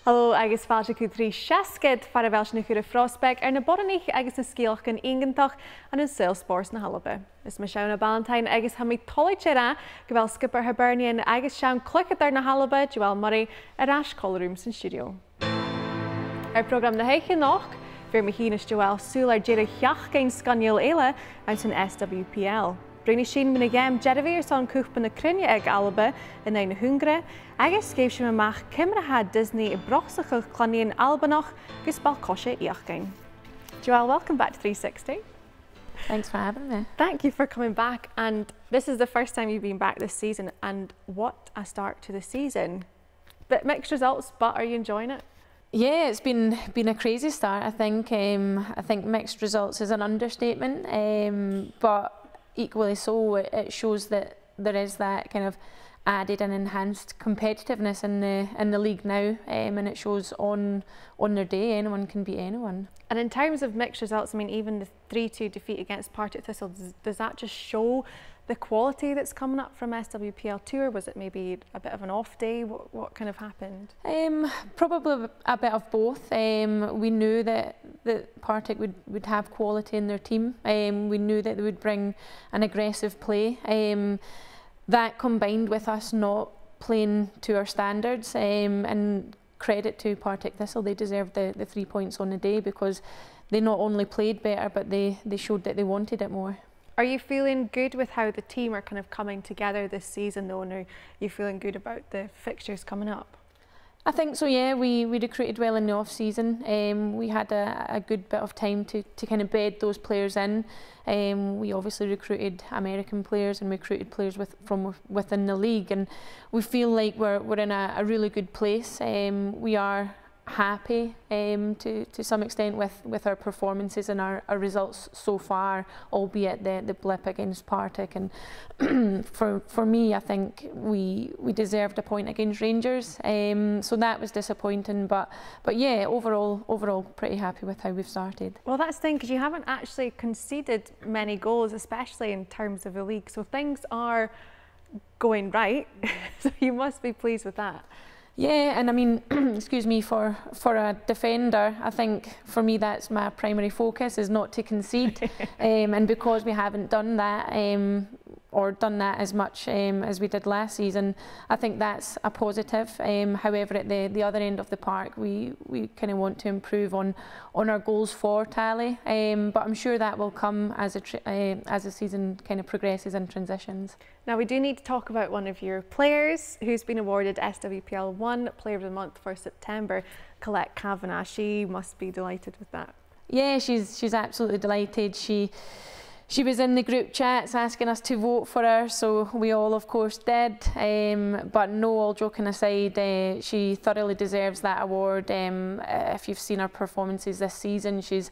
Helo agus fáilte chu trí seascad far a bhil na chuúra frostbeig na boranich agus na scíalchan ingantach an in Salesforce na Alba. Is me Iona Ballantyne agus ha mi tolig ra go bhfuil skipper Hibernian agus sean cluiceadh na Alba, Joelle Murray ar as Colrooms in studio. Ar program na heiche noch, bhir mi hínas Joelle sùil ar deireadh sheachdain scanniúil eile out an SWPL. Bring sin min ghèam deireadh son cúpa na cluinnidh Alba in na Hungary, agus géibh sin amach cimrathe Disney I brosach chlann-nighean Albanach gus ball-coise iachgain. Joelle, welcome back to 360. Thanks for having me. Thank you for coming back, and this is the first time you've been back this season, and what a start to the season. Bit mixed results, but are you enjoying it? Yeah, it's been a crazy start. I think mixed results is an understatement, but equally so, it shows that there is that kind of added and enhanced competitiveness in the league now, and it shows on their day anyone can beat anyone. And in terms of mixed results, I mean, even the 3-2 defeat against Partick Thistle, does that just show the quality that's coming up from SWPL2, or was it maybe a bit of an off day? What kind of happened? Probably a bit of both. We knew that Partick would have quality in their team. We knew that they would bring an aggressive play. That combined with us not playing to our standards, and credit to Partick Thistle, they deserved the 3 points on the day because they not only played better, but they showed that they wanted it more. Are you feeling good with how the team are kind of coming together this season though, and are you feeling good about the fixtures coming up? I think so, yeah. We recruited well in the off-season. We had a good bit of time to kind of bed those players in. We obviously recruited American players and recruited players from within the league, and we feel like we're in a really good place. We are happy to some extent with our performances and our results so far, albeit the blip against Partick. And for me, I think we deserved a point against Rangers, so that was disappointing, but yeah, overall pretty happy with how we've started. Well, that's the thing, because you haven't actually conceded many goals, especially in terms of the league, so things are going right. So you must be pleased with that. Yeah, and I mean, excuse me, for a defender, I think for me that's my primary focus, is not to concede. And because we haven't done that, or done that as much as we did last season, I think that's a positive. However, at the other end of the park, we kind of want to improve on our goals for tally. But I'm sure that will come as the season kind of progresses and transitions. Now we do need to talk about one of your players who's been awarded SWPL 1 Player of the Month for September, Colette Kavanagh. She must be delighted with that. Yeah, she's absolutely delighted. She was in the group chats asking us to vote for her, so we all of course did. But no, all joking aside, she thoroughly deserves that award. If you've seen her performances this season, she's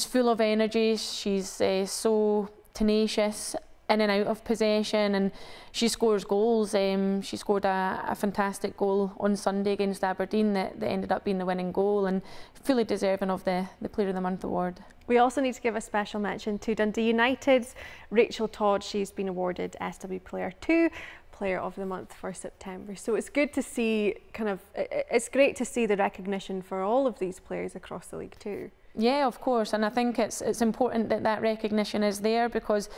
full of energy. She's so tenacious in and out of possession, and she scores goals. She scored a fantastic goal on Sunday against Aberdeen that ended up being the winning goal, and fully deserving of the Player of the Month award. We also need to give a special mention to Dundee United's Rachel Todd. She's been awarded SW Player 2 Player of the Month for September. So it's good to see it's great to see the recognition for all of these players across the league too. Yeah, of course, and I think it's important that recognition is there, because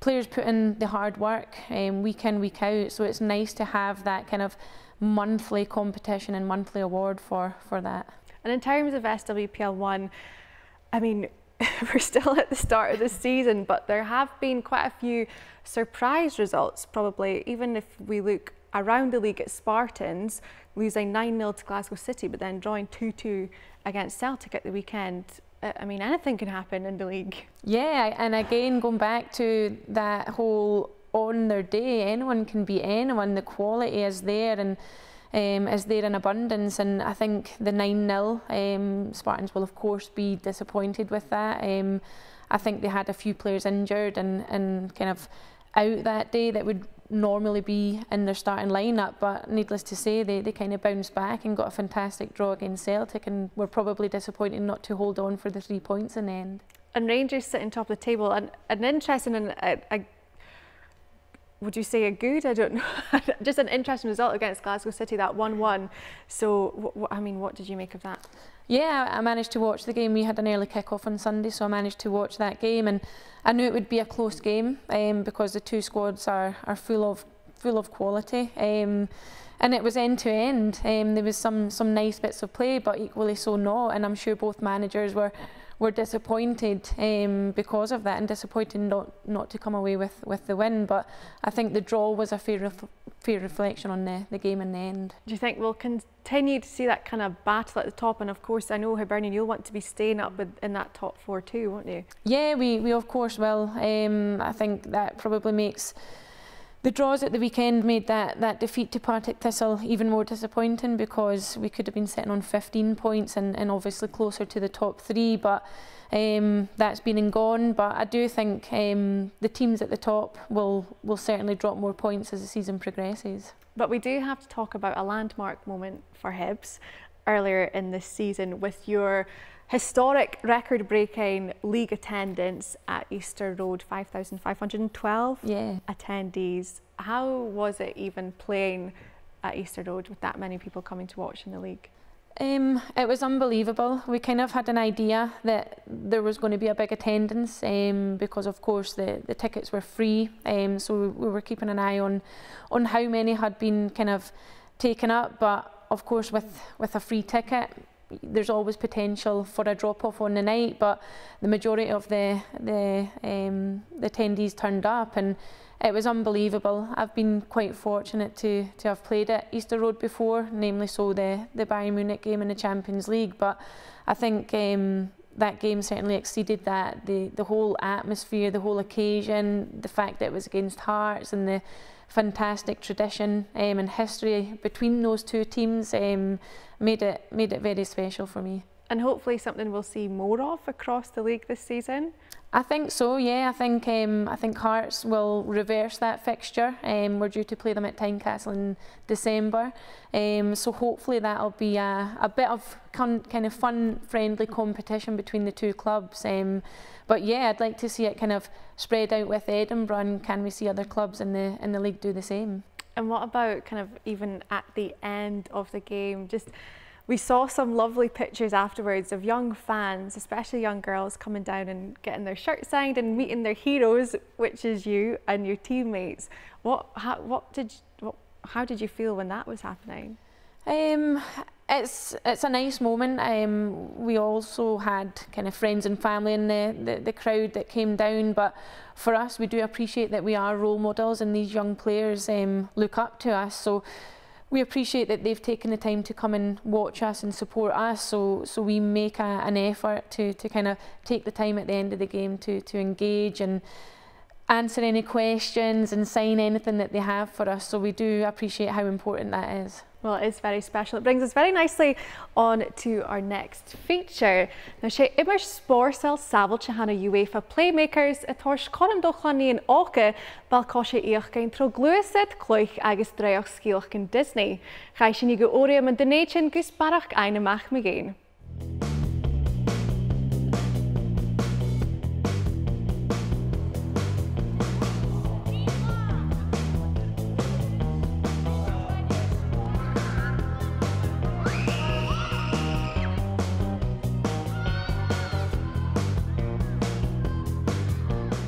players put in the hard work week in, week out, so it's nice to have that kind of monthly competition and monthly award for that. And in terms of SWPL 1, I mean, we're still at the start of the season, but there have been quite a few surprise results, probably, even if we look around the league at Spartans, losing 9-0 to Glasgow City, but then drawing 2-2 against Celtic at the weekend. I mean, anything can happen in the league. Yeah, and again, going back to that whole on their day, anyone can beat anyone. The quality is there, and is there in abundance, and I think the 9-0, Spartans will of course be disappointed with that. I think they had a few players injured and kind of out that day that would normally be in their starting lineup, but needless to say, they kind of bounced back and got a fantastic draw against Celtic, and were probably disappointed not to hold on for the 3 points in the end. And Rangers sitting top of the table, and an interesting and would you say a good? I don't know. Just an interesting result against Glasgow City, that 1-1. So, I mean, what did you make of that? Yeah, I managed to watch the game. We had an early kick-off on Sunday, so I managed to watch that game, and I knew it would be a close game because the two squads are full of quality. And it was end to end. There was some nice bits of play, but equally so not. And I'm sure both managers were disappointed because of that, and disappointed not to come away with the win. But I think the draw was a fair reflection on the game in the end. Do you think we'll continue to see that kind of battle at the top? And of course, I know Hibernian, you'll want to be staying up in that top 4 too, won't you? Yeah, we of course will. I think that probably makes the draws at the weekend made that defeat to Partick Thistle even more disappointing, because we could have been sitting on 15 points and obviously closer to the top 3, but that's been and gone. But I do think the teams at the top will certainly drop more points as the season progresses. But we do have to talk about a landmark moment for Hibs earlier in this season with your historic record-breaking league attendance at Easter Road, 5,512 attendees. How was it even playing at Easter Road with that many people coming to watch in the league? It was unbelievable. We kind of had an idea that there was going to be a big attendance because of course the tickets were free, so we were keeping an eye on how many had been kind of taken up, but of course with a free ticket there's always potential for a drop-off on the night, but the majority of the attendees turned up, and it was unbelievable. I've been quite fortunate to have played at Easter Road before, namely so the Bayern Munich game in the Champions League, but I think that game certainly exceeded that. The whole atmosphere, the whole occasion, the fact that it was against Hearts, and the fantastic tradition and history between those two teams made it very special for me. And hopefully something we'll see more of across the league this season. I think so, yeah. I think Hearts will reverse that fixture. We're due to play them at Tynecastle in December, so hopefully that'll be a bit of kind of fun, friendly competition between the two clubs. But yeah, I'd like to see it kind of spread out with Edinburgh, and can we see other clubs in the league do the same? And what about kind of even at the end of the game? We saw some lovely pictures afterwards of young fans, especially young girls, coming down and getting their shirt signed and meeting their heroes, which is you and your teammates. How did you feel when that was happening? It's a nice moment. We also had kind of friends and family in the crowd that came down, but for us, we do appreciate that we are role models, and these young players look up to us. So we appreciate that they've taken the time to come and watch us and support us, so we make an effort to kind of take the time at the end of the game to engage and answer any questions and sign anything that they have for us. So we do appreciate how important that is. Well, it is very special. It brings us very nicely on to our next feature. Now, sé immer spórsel sábailte hana UEFA Playmakers a tóir conim do chlann-nighean ága ball-coise iomairt tro gluisid, cluiche agus deireadh sgiobair Disney. Chai sin go óriam an dheidhinn gus bharrachd iomairt.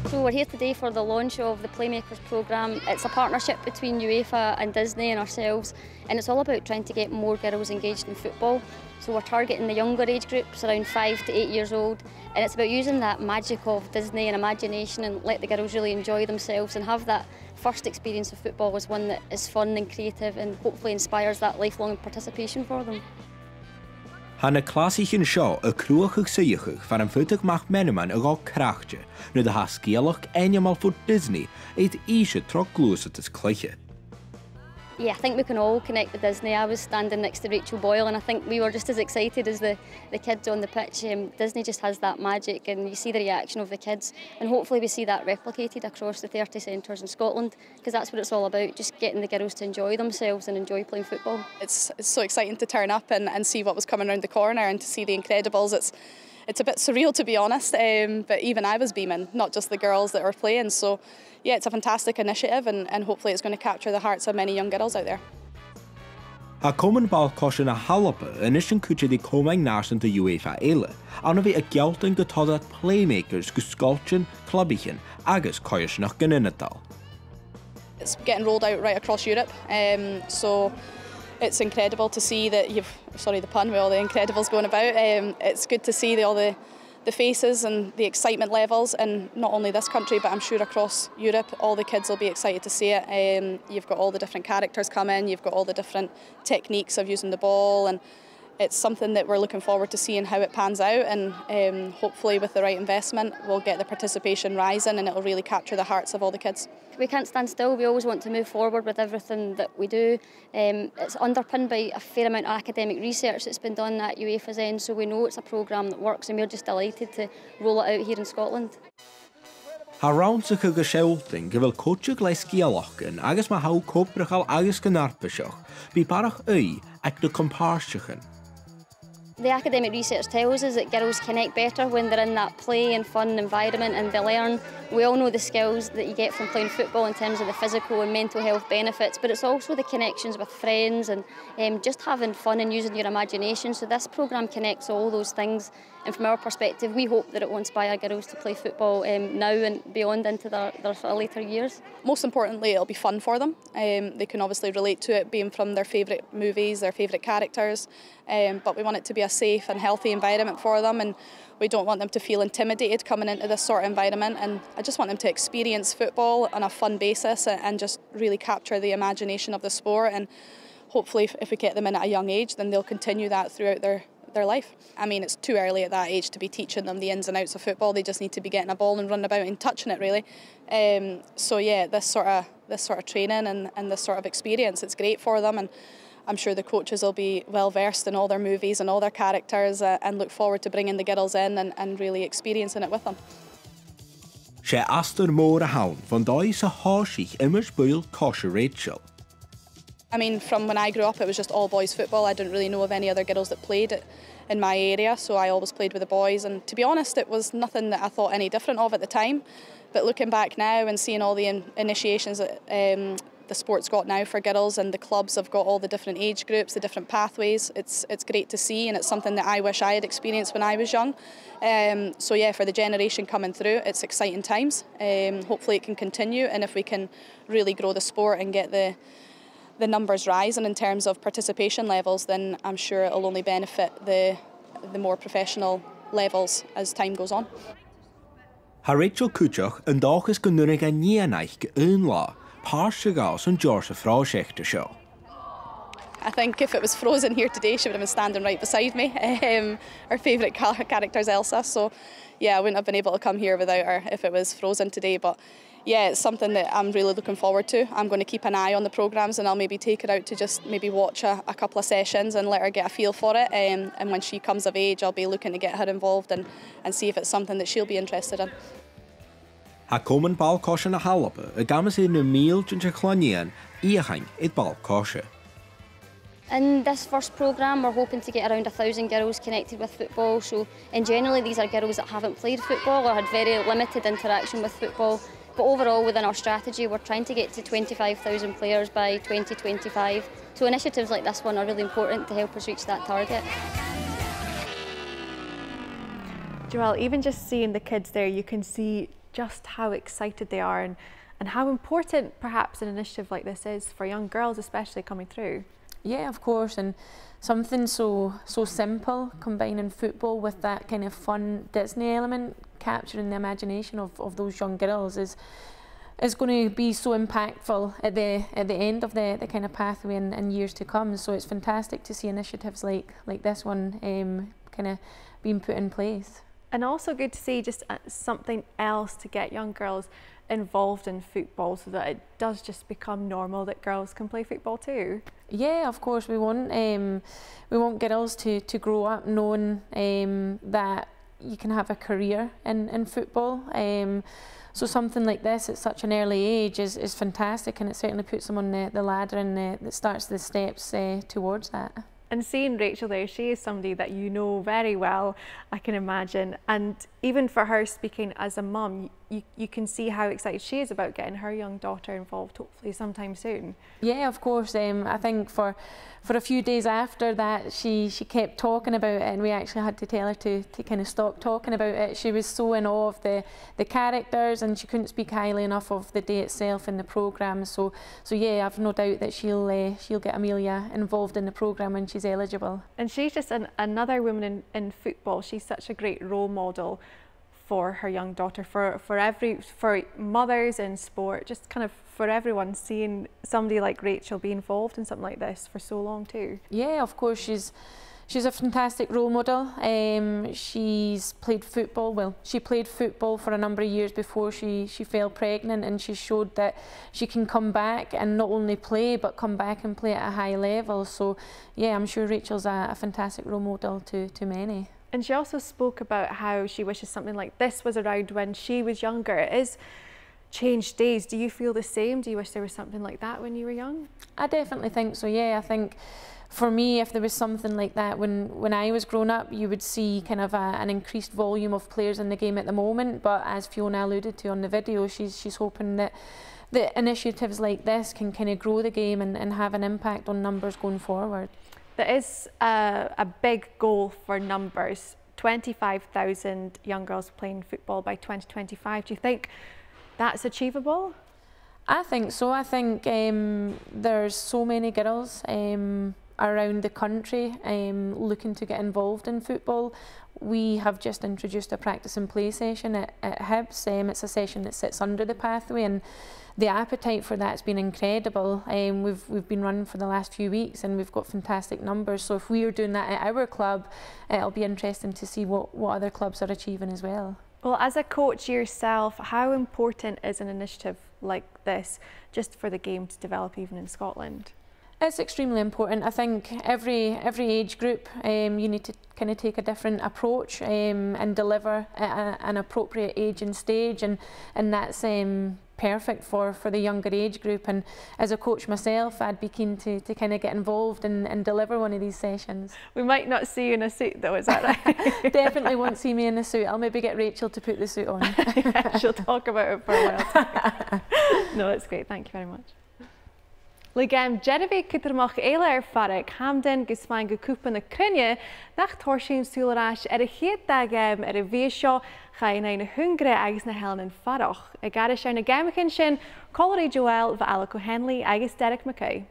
So we're here today for the launch of the Playmakers programme. It's a partnership between UEFA and Disney and ourselves, and it's all about trying to get more girls engaged in football. So we're targeting the younger age groups, around 5 to 8 years old, and it's about using that magic of Disney and imagination and let the girls really enjoy themselves and have that first experience of football as one that is fun and creative and hopefully inspires that lifelong participation for them. Hanna clásaíonn seo a cruachach sa dheochach fan an futach mach menaman a gá crachte, nu de hascéalach einiamal for Disney éit íse tro glúsatas cluiche. Yeah, I think we can all connect with Disney. I was standing next to Rachel Boyle, and I think we were just as excited as the kids on the pitch. Disney just has that magic, and you see the reaction of the kids, and hopefully we see that replicated across the 30 centres in Scotland, because that's what it's all about, just getting the girls to enjoy themselves and enjoy playing football. It's so exciting to turn up and see what was coming around the corner and to see the Incredibles. it's a bit surreal, to be honest, but even I was beaming, not just the girls that are playing. So yeah, it's a fantastic initiative, and hopefully it's going to capture the hearts of many young girls out there. Ha komen ball-coise na Alba in is an cuide di coming nasan de UEFA eile, anna bhí a gealtan go todad Playmakers go sculchin, cluideachd agus cuideachd. It's getting rolled out right across Europe, so it's incredible to see that sorry the pun with all the Incredibles going about. It's good to see all the faces and the excitement levels, and not only this country but I'm sure across Europe all the kids will be excited to see it. You've got all the different characters come in, you've got all the different techniques of using the ball, and it's something that we're looking forward to seeing how it pans out, and hopefully with the right investment we'll get the participation rising and it'll really capture the hearts of all the kids. We can't stand still, we always want to move forward with everything that we do. It's underpinned by a fair amount of academic research that's been done at UEFA's end, so we know it's a programme that works, and we're just delighted to roll it out here in Scotland. Ha round sa go seolting go bhfuil coiteach le sgiobair agus ma hau cobrachal agus go narpaseach, bhí bharrachd ag do compáirteachan. The academic research tells us that girls connect better when they're in that play and fun environment and they learn. We all know the skills that you get from playing football in terms of the physical and mental health benefits, but it's also the connections with friends and just having fun and using your imagination. So this programme connects all those things, and from our perspective we hope that it will inspire girls to play football now and beyond into their later years. Most importantly, it'll be fun for them. They can obviously relate to it being from their favourite movies, their favourite characters, but we want it to be a safe and healthy environment for them, and we don't want them to feel intimidated coming into this sort of environment, and I just want them to experience football on a fun basis and just really capture the imagination of the sport, and hopefully if we get them in at a young age then they'll continue that throughout their life. I mean, it's too early at that age to be teaching them the ins and outs of football. They just need to be getting a ball and running about and touching it, really. So yeah, this sort of training and this sort of experience, it's great for them, and I'm sure the coaches will be well versed in all their movies and all their characters, and look forward to bringing the girls in and really experiencing it with them. Sé astar mór a haun van dóigh sa háisich immers buil cosha Rachel. I mean, from when I grew up, it was just all boys football. I didn't really know of any other girls that played it in my area, so I always played with the boys. And to be honest, it was nothing that I thought any different of at the time. But looking back now and seeing all the initiations that the sport's got now for girls, and the clubs have got all the different age groups, the different pathways, it's great to see, and it's something that I wish I had experienced when I was young. So yeah, for the generation coming through, it's exciting times. Hopefully it can continue, and if we can really grow the sport and get the numbers rising in terms of participation levels, then I'm sure it'll only benefit the more professional levels as time goes on. Ha Rachel cuideachd an dáchas go nuaigh a níanaich go lá, páirte gás an Georgia fráiseachta seo. I think if it was frozen here today, she would have been standing right beside me. Her favourite character is Elsa, so yeah, I wouldn't have been able to come here without her if it was frozen today. But yeah, it's something that I'm really looking forward to. I'm going to keep an eye on the programmes, and I'll maybe take her out to just maybe watch a couple of sessions and let her get a feel for it. And when she comes of age, I'll be looking to get her involved and see if it's something that she'll be interested in. Ha komen ball-coise na Alba a gamas in na míl den chlann-nighean iomairt ag ball-coise. In this first programme, we're hoping to get around 1,000 girls connected with football. So, and generally these are girls that haven't played football or had very limited interaction with football. But overall, within our strategy, we're trying to get to 25,000 players by 2025. So initiatives like this one are really important to help us reach that target. Joelle, even just seeing the kids there, you can see just how excited they are, and how important perhaps an initiative like this is for young girls, especially coming through. Yeah, of course, and something so simple, combining football with that kind of fun Disney element, capturing the imagination of those young girls is going to be so impactful at the end of the kind of pathway in years to come. So it's fantastic to see initiatives like this one kind of being put in place. And also good to see just something else to get young girls involved in football, so that it does just become normal that girls can play football too. Yeah, of course, we want girls to grow up knowing that you can have a career in football. So something like this at such an early age is fantastic, and it certainly puts them on the ladder and that starts the steps towards that. And seeing Rachel there, she is somebody that you know very well, I can imagine. And even for her speaking as a mum, you can see how excited she is about getting her young daughter involved, hopefully sometime soon. Yeah, of course. I think for a few days after that, she kept talking about it, and we actually had to tell her to kind of stop talking about it. She was so in awe of the characters, and she couldn't speak highly enough of the day itself and the programme. So yeah, I've no doubt that she'll get Amelia involved in the programme when she's eligible. And she's just another woman in football. She's such a great role model for her young daughter, for mothers in sport, just kind of for everyone, seeing somebody like Rachel be involved in something like this for so long too. Yeah, of course, she's a fantastic role model. She's played football. Well, she played football for a number of years before she fell pregnant, and she showed that she can come back and not only play but come back and play at a high level. So yeah, I'm sure Rachel's a fantastic role model to many. And she also spoke about how she wishes something like this was around when she was younger. It is changed days. Do you feel the same? Do you wish there was something like that when you were young? I definitely think so, yeah. I think for me, if there was something like that when I was growing up, you would see kind of an increased volume of players in the game at the moment. But as Fiona alluded to on the video, she's hoping that the initiatives like this can kind of grow the game and have an impact on numbers going forward. There is a big goal for numbers, 25,000 young girls playing football by 2025. Do you think that's achievable? I think so. I think there's so many girls around the country looking to get involved in football. We have just introduced a practice and play session at Hibs. It's a session that sits under the pathway, and the appetite for that's been incredible. We've been running for the last few weeks, and we've got fantastic numbers. So if we are doing that at our club, it'll be interesting to see what other clubs are achieving as well. Well, as a coach yourself, how important is an initiative like this just for the game to develop even in Scotland? It's extremely important. I think every age group, you need to kind of take a different approach and deliver at an appropriate age and stage, and that's perfect for the younger age group. And as a coach myself, I'd be keen to kind of get involved and deliver one of these sessions. We might not see you in a suit though, is that right? Definitely won't see me in a suit. I'll maybe get Rachel to put the suit on. Yeah, she'll talk about it for a while. No, that's great. Thank you very much. Le ghèam deireadh cuideachd éile bharrachd Hamden gus main go cúpa na cluinnidh nach toirsiún súilrás a ghèam a bhí seo chaine na Hungary agus na hellen bharrachd. Aghaidh sé na ghèamachan sin choirí Joelle Murray agus deireadh McCoy.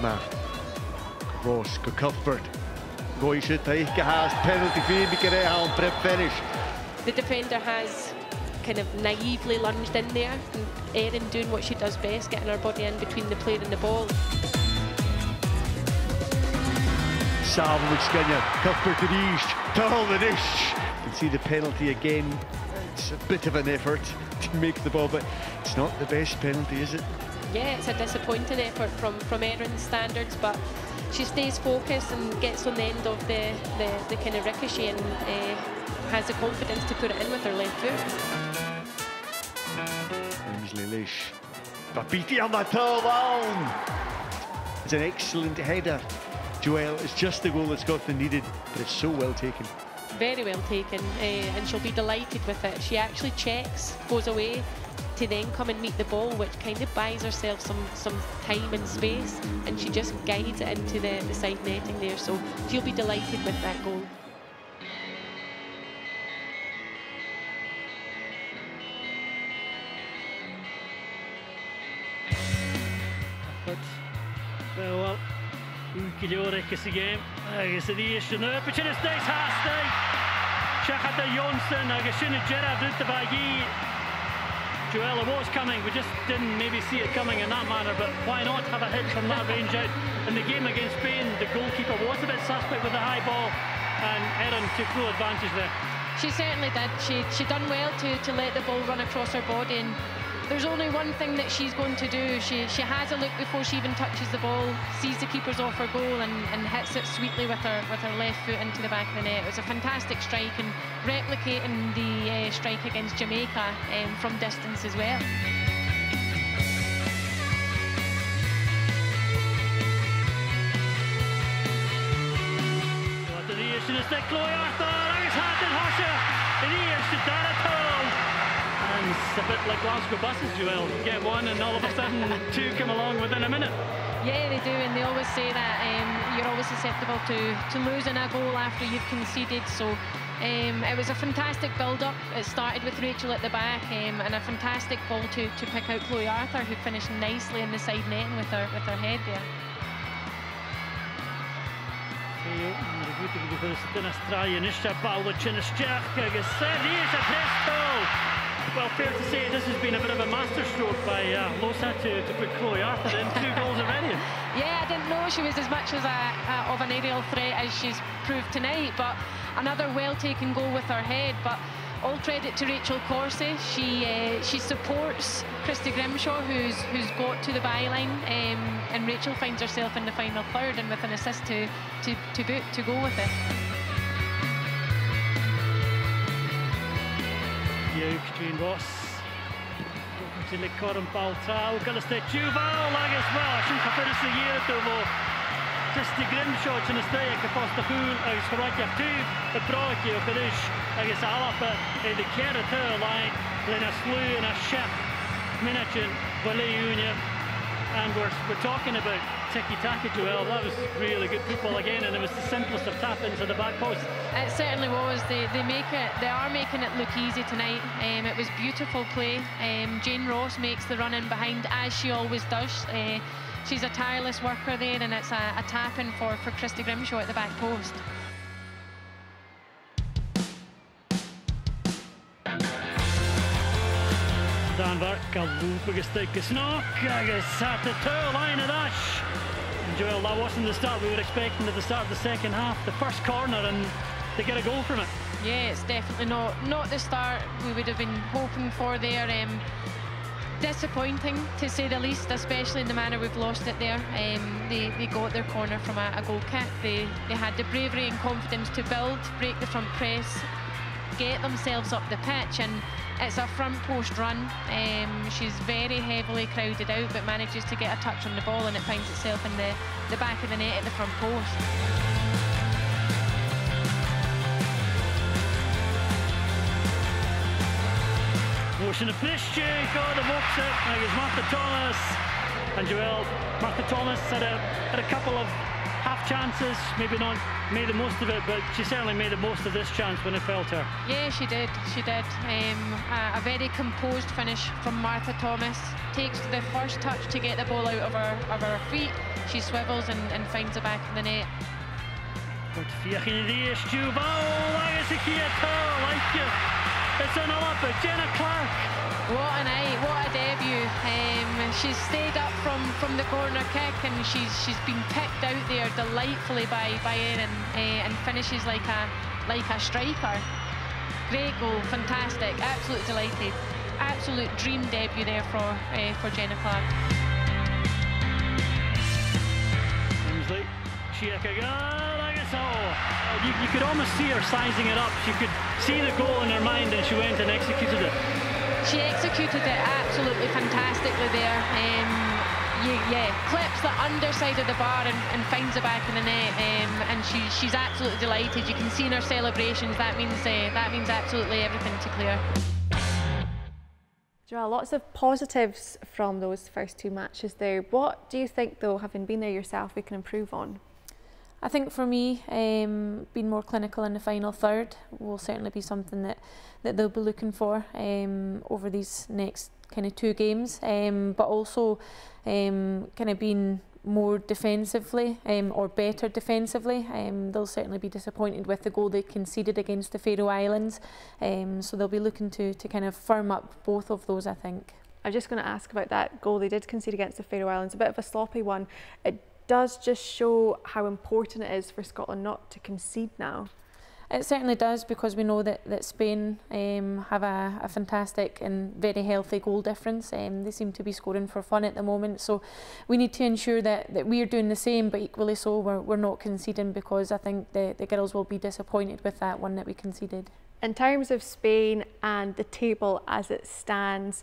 Mar Ross go Cuthbert Goisha Taika has penalty free on prep finish. The defender has kind of naively lunged in there, and Erin doing what she does best, getting her body in between the player and the ball. Salvage Skinner, Cuthbert to the east, Tull the dish. You can see the penalty again. It's a bit of an effort to make the ball, but it's not the best penalty, is it? Yeah, it's a disappointing effort from Erin's standards, but she stays focused and gets on the end of the kind of ricochet and has the confidence to put it in with her left foot. Ainsley Lish, but beating on the toe down. It's an excellent header. Joelle, it's just the goal that Scotland needed, but it's so well taken. Very well taken, and she'll be delighted with it. She actually checks, goes away, to then come and meet the ball, which kind of buys herself some time and space, and she just guides it into the side netting there, so she'll be delighted with that goal. Well, Ukileorek is the game. Agus the issue now, but it's nice hasty. Sheachdain Johnson, agus deireadh. Joelle was coming, we just didn't maybe see it coming in that manner, but why not have a hit from that range out? In the game against Spain, the goalkeeper was a bit suspect with the high ball, and Erin took full advantage there. She certainly did. She done well to let the ball run across her body, and there's only one thing that she's going to do. She has a look before she even touches the ball, sees the keeper's off her goal and hits it sweetly with her left foot into the back of the net. It was a fantastic strike and replicating the strike against Jamaica from distance as well. And it's a bit like Glasgow buses, Joelle. Get one and all of a sudden two come along within a minute. Yeah, they do, and they always say that you're always susceptible to losing a goal after you've conceded. So it was a fantastic build-up. It started with Rachel at the back and a fantastic ball to pick out Chloe Arthur, who finished nicely in the side netting with her head there. Well, fair to say this has been a bit of a masterstroke by Losa to put Chloe Arthur in. 2 goals already. Yeah, I didn't know she was as much as of an aerial threat as she's proved tonight, but another well-taken goal with her head. But all credit to Rachel Corsie. She supports Christy Grimshaw, who's got to the byline, and Rachel finds herself in the final third and with an assist to boot to go with it. Jane Ross. Til Corum Baltrau, Galiste Juval, agus well, sin caperis a year to mo. Just the Grimshaw in the stay, capos the pool, agus Horakia too, the Brocky of Kadish, agus Alba, the Kerata line, then a slew and a chef, Minachin, Ballet Union, and we're talking about tiki-taka, Joelle. That was really good football again, and it was the simplest of tap-ins at the back post. It certainly was. They are making it look easy tonight. It was beautiful play. Jane Ross makes the run in behind, as she always does. She's a tireless worker there, and it's a tap-in for Christy Grimshaw at the back post. Danver, Galloop agus Snock, agus at the toe line of Ash. Joelle, that wasn't the start we were expecting at the start of the second half. The first corner, and they get a goal from it. Yeah, it's definitely not the start we would have been hoping for there. Disappointing, to say the least, especially in the manner we've lost it there. They got their corner from a goal kick. They had the bravery and confidence to build, break the front press, get themselves up the pitch, and it's a front post run. She's very heavily crowded out, but manages to get a touch on the ball, and it finds itself in the back of the net at the front post. Motion of Plishche, God, the walks it, I guess Martha Thomas and Joelle. Martha Thomas had a couple of half chances, maybe not made the most of it, but she certainly made the most of this chance when it fell to her. Yeah, she did. A very composed finish from Martha Thomas. Takes the first touch to get the ball out of her feet. She swivels and finds the back of the net. It's an Alba, Jenna Clark. What a night, what a debut. She's stayed up from the corner kick, and she's been picked out there delightfully by Erin, and finishes like a striker. Great goal, fantastic, absolutely delighted. Absolute dream debut there for Jenna Clark. You could almost see her sizing it up. She could see the goal in her mind, and she went and executed it. She executed it absolutely fantastically there. Yeah, clips the underside of the bar and finds the back of the net, and she's absolutely delighted. You can see in her celebrations that means absolutely everything to clear. Joelle, lots of positives from those first 2 matches there. What do you think, though, having been there yourself, we can improve on? I think for me, being more clinical in the final third will certainly be something that they'll be looking for over these next kind of 2 games, but also kind of being more defensively or better defensively. They'll certainly be disappointed with the goal they conceded against the Faroe Islands, so they'll be looking to kind of firm up both of those, I think. I was just going to ask about that goal they did concede against the Faroe Islands, a bit of a sloppy one. It does just show how important it is for Scotland not to concede now. It certainly does, because we know that Spain have a fantastic and very healthy goal difference. They seem to be scoring for fun at the moment, so we need to ensure that we're doing the same, but equally so we're not conceding, because I think the girls will be disappointed with that one that we conceded. In terms of Spain and the table as it stands,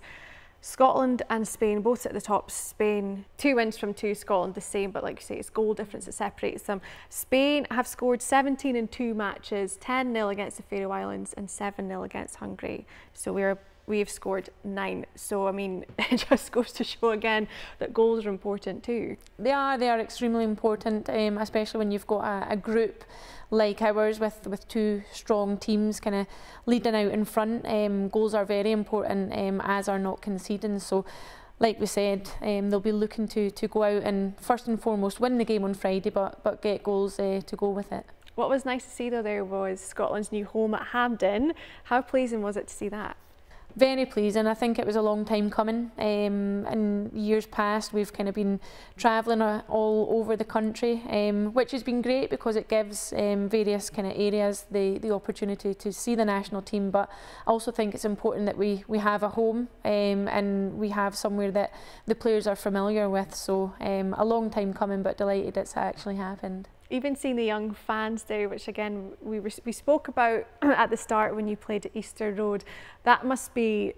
Scotland and Spain both at the top. Spain 2 wins from 2, Scotland the same, but like you say, it's goal difference that separates them. Spain have scored 17 in 2 matches, 10-0 against the Faroe Islands and 7-0 against Hungary. So we've scored 9. So I mean, it just goes to show again that goals are important too. They are extremely important, especially when you've got a group like ours with 2 strong teams kind of leading out in front. Goals are very important, as are not conceding. So like we said, they'll be looking to go out and first and foremost win the game on Friday, but get goals to go with it. What was nice to see though there was Scotland's new home at Hampden. How pleasing was it to see that? Very pleasing. I think it was a long time coming. In years past, we've kind of been travelling all over the country, which has been great because it gives various kind of areas the opportunity to see the national team. But I also think it's important that we have a home and we have somewhere that the players are familiar with. So a long time coming, but delighted it's actually happened. Even seeing the young fans there, which again we spoke about at the start when you played at Easter Road, that must be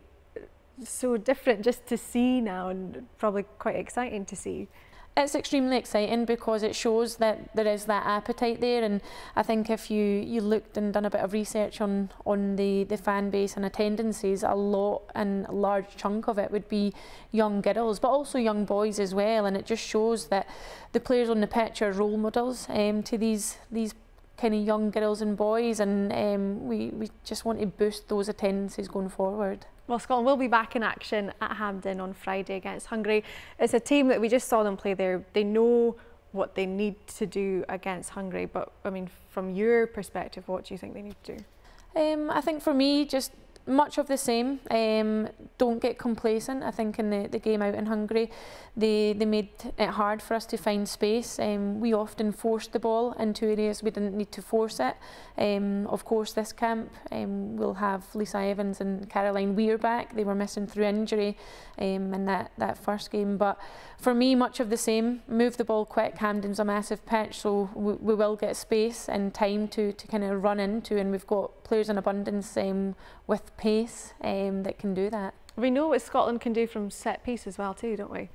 so different just to see now, and probably quite exciting to see. It's extremely exciting because it shows that there is that appetite there, and I think if you looked and done a bit of research on the fan base and attendances, a large chunk of it would be young girls, but also young boys as well, and it just shows that the players on the pitch are role models to these kind of young girls and boys, and we just want to boost those attendances going forward. Well, Scotland will be back in action at Hampden on Friday against Hungary. It's a team that we just saw them play there. They know what they need to do against Hungary, but I mean, from your perspective, what do you think they need to do? I think for me, just much of the same. Don't get complacent. I think in the game out in Hungary, they made it hard for us to find space. We often forced the ball into areas we didn't need to force it. Of course, this camp we'll have Lisa Evans and Caroline Bheir back. They were missing through injury in that first game. But for me, much of the same. Move the ball quick. Hampden's a massive pitch, so we will get space and time to kind of run into, and we've got players in abundance with pace that can do that. We know what Scotland can do from set piece as well too, don't we?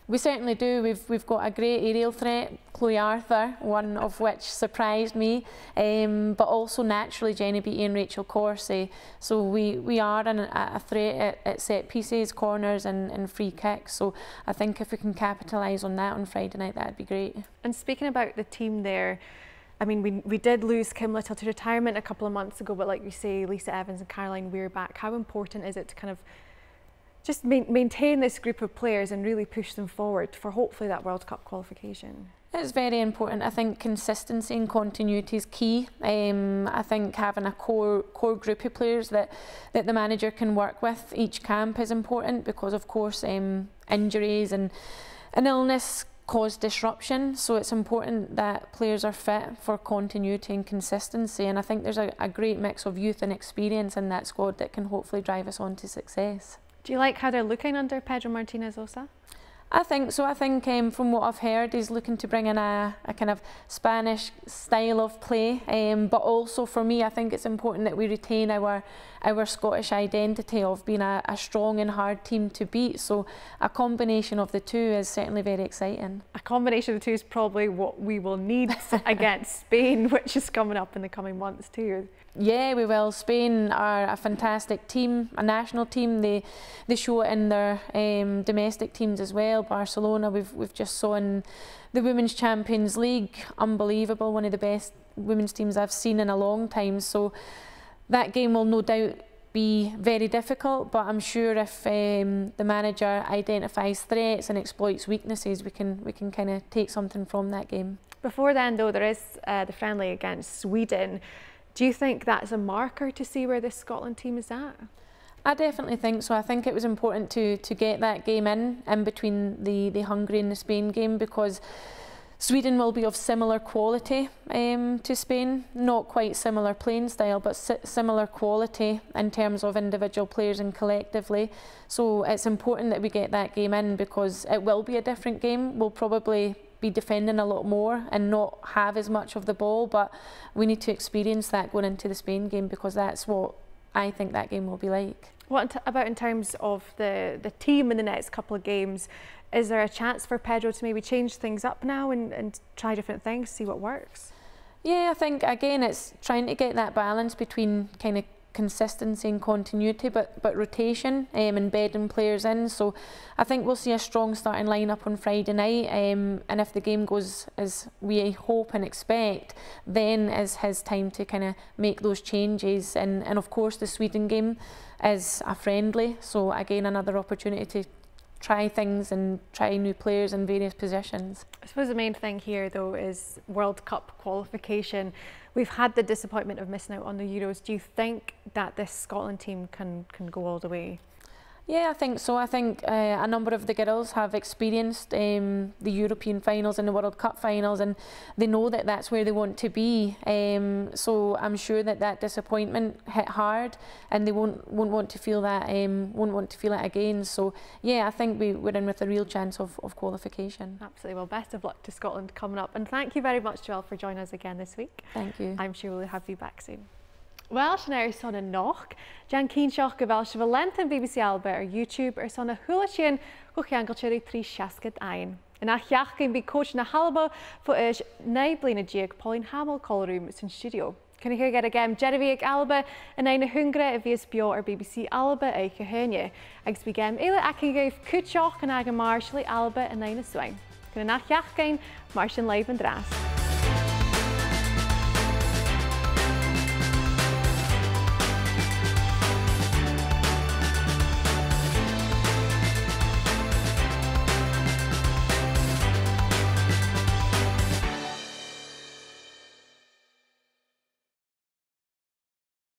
We certainly do. We've got a great aerial threat, Chloe Arthur, one of which surprised me, but also naturally Jenny Beattie and Rachel Corsie. So we are a threat at set pieces, corners and free kicks. So I think if we can capitalise on that on Friday night, that'd be great. And speaking about the team there, I mean, we did lose Kim Little to retirement a couple of months ago, but like you say, Lisa Evans and Caroline Bheir back. How important is it to kind of just maintain this group of players and really push them forward for hopefully that World Cup qualification? It's very important. I think consistency and continuity is key. I think having a core group of players that the manager can work with each camp is important, because of course injuries and illness cause disruption, so it's important that players are fit for continuity and consistency, and I think there's a great mix of youth and experience in that squad that can hopefully drive us on to success. Do you like how they're looking under Pedro Martinez Osa? I think so. I think from what I've heard, he's looking to bring in a kind of Spanish style of play, but also for me, I think it's important that we retain our Scottish identity of being a strong and hard team to beat. So a combination of the two is certainly very exciting. A combination of the two is probably what we will need against Spain, which is coming up in the coming months too. Yeah, we will. Spain are a fantastic team, a national team. They show it in their domestic teams as well. Barcelona, we've just saw in the Women's Champions League, unbelievable, one of the best women's teams I've seen in a long time. So that game will no doubt be very difficult, but I'm sure if the manager identifies threats and exploits weaknesses, we can kind of take something from that game. Before then though, there is the friendly against Sweden. Do you think that's a marker to see where this Scotland team is at? I definitely think so. I think it was important to get that game in between the Hungary and the Spain game, because Sweden will be of similar quality to Spain, not quite similar playing style, but similar quality in terms of individual players and collectively. So it's important that we get that game in, because it will be a different game. We'll probably be defending a lot more and not have as much of the ball, but we need to experience that going into the Spain game, because that's what I think that game will be like. What about in terms of the team in the next couple of games? Is there a chance for Pedro to maybe change things up now and try different things, see what works? Yeah, I think again it's trying to get that balance between kind of consistency and continuity, but rotation and bedding players in. So I think we'll see a strong starting lineup on Friday night, and if the game goes as we hope and expect, then is his time to kind of make those changes. And of course the Sweden game is a friendly, so again another opportunity to try things and try new players in various positions. I suppose the main thing here though is World Cup qualification. We've had the disappointment of missing out on the Euros. Do you think that this Scotland team can go all the way? Yeah, I think so. I think a number of the girls have experienced the European finals and the World Cup finals, and they know that that's where they want to be. So I'm sure that disappointment hit hard, and they won't want to feel that. Won't want to feel it again. So yeah, I think we're in with a real chance of qualification. Absolutely. Well, best of luck to Scotland coming up, and thank you very much, Joelle, for joining us again this week. Thank you. I'm sure we'll have you back soon. Well, Sinead son a noch, Jan Keenshoch Joelle Murray BBC Alba ar YouTube ar son a thuilleadh go cheangailtear trí sheachdain. In achheachcin be coach na Alba for is 9 bliana Pauline Hamill call room in studio. Can you hear get again Deireadh Alba and h-Ungaire a vs Bheir ar BBC Alba Hibernian. Agus be gem eile h-Ungaire cuideachd and aghaidh Alba and sùil. Can nachheachcin Martian live and dras.